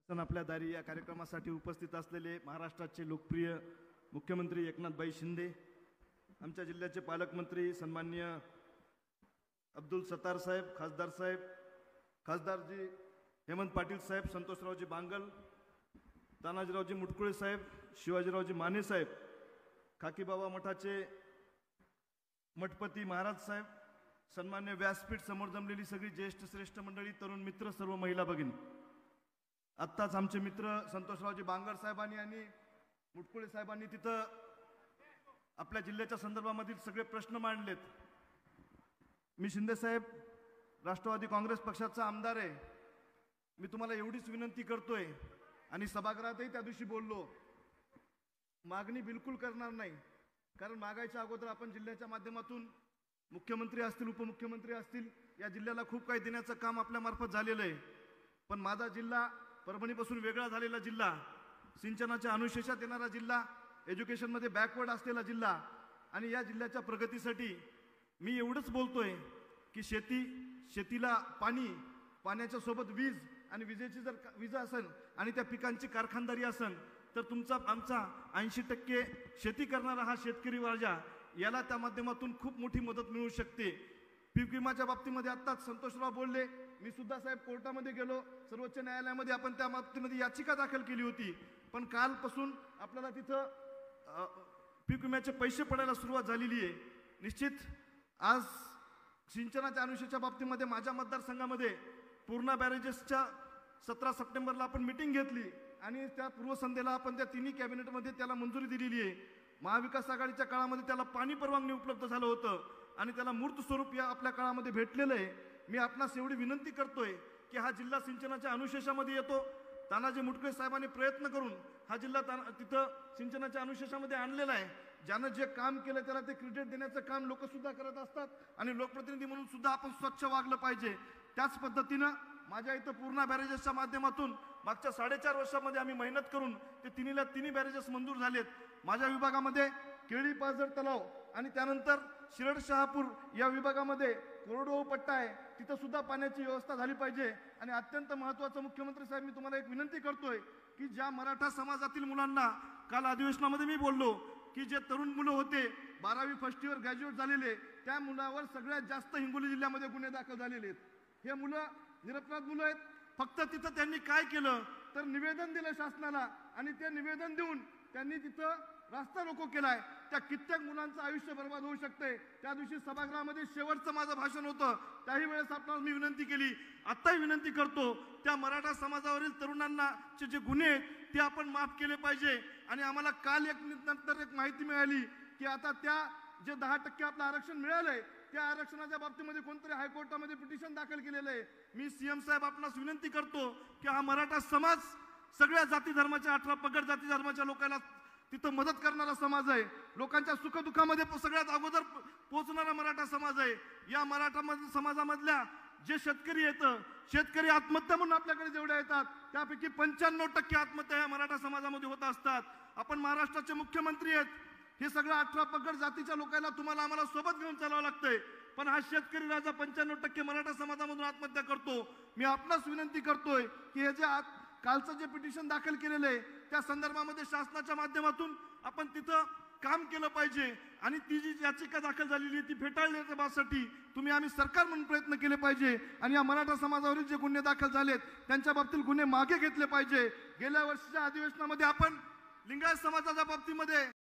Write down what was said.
सण आपल्या दारी या कार्यक्रमासाठी उपस्थित असलेले महाराष्ट्राचे लोकप्रिय मुख्यमंत्री एकनाथभाई शिंदे, आमच्या जिल्ह्याचे पालकमंत्री सन्माननीय अब्दुल सत्तार साहेब, खासदार साहेब, खासदारजी हेमंत पाटील साहेब, संतोषरावजी बांगल, तानाजीरावजी मुटकुळे साहेब, शिवाजीरावजी माने साहेब, खाकीबाबा मठाचे मठपती महाराज साहेब, सन्मान्य व्यासपीठ समोर जमलेली सगळी ज्येष्ठ श्रेष्ठ मंडळी, तरुण मित्र, सर्व महिला भगिनी, आत्ताच आमचे मित्र संतोषरावजी बांगर साहेबांनी आणि मुटकुळे साहेबांनी तिथं आपल्या जिल्ह्याच्या संदर्भामधील सगळे प्रश्न मांडलेत। मी शिंदे साहेब राष्ट्रवादी काँग्रेस पक्षाचा आमदार आहे, मी तुम्हाला एवढीच विनंती करतोय आणि सभागृहातही त्या दिवशी बोललो, मागणी बिलकुल करणार नाही, कारण मागायच्या अगोदर आपण जिल्ह्याच्या माध्यमातून मुख्यमंत्री असतील, उपमुख्यमंत्री असतील, या जिल्ह्याला खूप काही देण्याचं काम आपल्या मार्फत झालेलं आहे। पण माझा जिल्हा परभणीपासून वेगळा झालेला जिल्हा, सिंचनाच्या अनुशेषात येणारा जिल्हा, एज्युकेशनमध्ये बॅकवर्ड असलेला जिल्हा, आणि या जिल्ह्याच्या प्रगतीसाठी मी एवढंच बोलतोय की शेतीला पाणी, पाण्याच्या सोबत वीज, आणि विजेची जर वीज असेल आणि त्या पिकांची कारखानदारी असेल तर तुमचा आमचा 80% शेती करणारा हा शेतकरी राजा, याला त्या माध्यमातून खूप मोठी मदत मिळू शकते। पीक विमाच्या बाबतीमध्ये आत्ताच संतोषराव बोलले, मी सुद्धा साहेब कोर्टामध्ये गेलो, सर्वोच्च न्यायालयामध्ये आपण त्या बाबतीमध्ये याचिका दाखल केली होती, पण कालपासून आपल्याला तिथं पीक विम्याचे पैसे पडायला सुरुवात झालेली आहे। निश्चित आज सिंचनाच्या अनुशेषाच्या बाबतीमध्ये माझ्या मतदारसंघामध्ये पूर्णा बॅरेजेसच्या 17 सप्टेंबरला आपण मीटिंग घेतली आणि त्या पूर्वसंध्येला आपण त्या तिन्ही कॅबिनेटमध्ये त्याला मंजुरी दिलेली आहे। महाविकास आघाडीच्या काळामध्ये त्याला पाणी परवानगी उपलब्ध झालं होतं आणि त्याला मूर्त स्वरूप या आपल्या काळामध्ये भेटलेलं आहे। मी आपणास एवढी विनंती करतोय की हा जिल्हा सिंचनाच्या अनुशेषामध्ये येतो। तानाजी मुटकुळे साहेबांनी प्रयत्न करून हा जिल्हा तिथं सिंचनाच्या अनुशेषामध्ये आणलेला आहे। ज्यानं जे काम केलं त्याला ते क्रेडिट देण्याचं काम लोक सुद्धा करत असतात आणि लोकप्रतिनिधी म्हणून सुद्धा आपण स्वच्छ वागलं पाहिजे। त्याच पद्धतीनं माझ्या इथं पूर्णा बॅरेजेसच्या माध्यमातून मागच्या 4.5 वर्षामध्ये आम्ही मेहनत करून ते तिन्ही बॅरेजेस मंजूर झालेत। माझ्या विभागामध्ये केळी पाझर तलाव आणि त्यानंतर शिरड शहापूर या विभागामध्ये कोरडवाहू पट्टा आहे, तिथं सुद्धा पाण्याची व्यवस्था झाली पाहिजे। आणि अत्यंत महत्त्वाचं मुख्यमंत्री साहेब, मी तुम्हाला एक विनंती करतोय की ज्या मराठा समाजातील मुलांना काल अधिवेशनामध्ये मी बोललो की जे तरुण मुलं होते 12वी फर्स्ट इयर ग्रॅज्युएट झालेले, त्या मुलावर सगळ्यात जास्त हिंगोली जिल्ह्यामध्ये गुन्हे दाखल झालेले आहेत। हे मुलं निरपराध मुलं आहेत। फक्त तिथं त्यांनी काय केलं तर निवेदन दिलं शासनाला आणि ते निवेदन देऊन त्यांनी तिथं रास्ता रोको केलाय। त्या कित्येक मुलांचं आयुष्य बर्बाद होऊ शकते। त्या दिवशी सभागृहामध्ये शेवटचं माझं भाषण होतं, त्याही वेळेस आपल्याला मी विनंती केली, आत्ताही विनंती करतो, त्या मराठा समाजावरील तरुणांचे जे गुन्हे आहेत ते आपण माफ केले पाहिजे। आणि आम्हाला काल नंतर एक माहिती मिळाली की आता त्या जे 10% आपलं आरक्षण मिळालंय त्या आरक्षणाच्या बाबतीमध्ये कोणतरी हायकोर्टामध्ये पिटिशन दाखल केलेलं आहे। मी सीएम साहेब आपणास विनंती करतो की हा मराठा समाज सगळ्या जाती धर्माच्या 18 पगड जाती धर्माच्या लोकांना तिथं मदत करणारा समाज आहे, लोकांच्या सुखदुःखामध्ये सगळ्यात अगोदर पोहोचणारा मराठा समाज आहे। या मराठा समाजामधल्या जे शेतकरी येतं, शेतकरी आत्महत्या म्हणून आपल्याकडे जेवढ्या येतात त्यापैकी 95% आत्महत्या या मराठा समाजामध्ये होत असतात। आपण महाराष्ट्राचे मुख्यमंत्री आहेत, हे सगळं 18 पगड जातीच्या लोकांना तुम्हाला आम्हाला सोबत घेऊन चालावं लागतंय, पण हा शेतकरी राजा 95% मराठा समाजामधून आत्महत्या करतो। मी आपणास विनंती करतोय की हे जे कालचं जे पिटिशन दाखल केलेलं आहे त्या संदर्भामध्ये शासनाच्या माध्यमातून आपण तिथं काम केलं पाहिजे आणि ती जी याचिका दाखल झालेली आहे ती फेटाळण्यासाठी तुम्ही आम्ही सरकार म्हणून प्रयत्न केले पाहिजे आणि या मराठा समाजावरील जे गुन्हे दाखल झालेत त्यांच्या बाबतीत गुन्हे मागे घेतले पाहिजे। गेल्या वर्षीच्या अधिवेशनामध्ये आपण लिंगायत समाजाच्या बाबतीमध्ये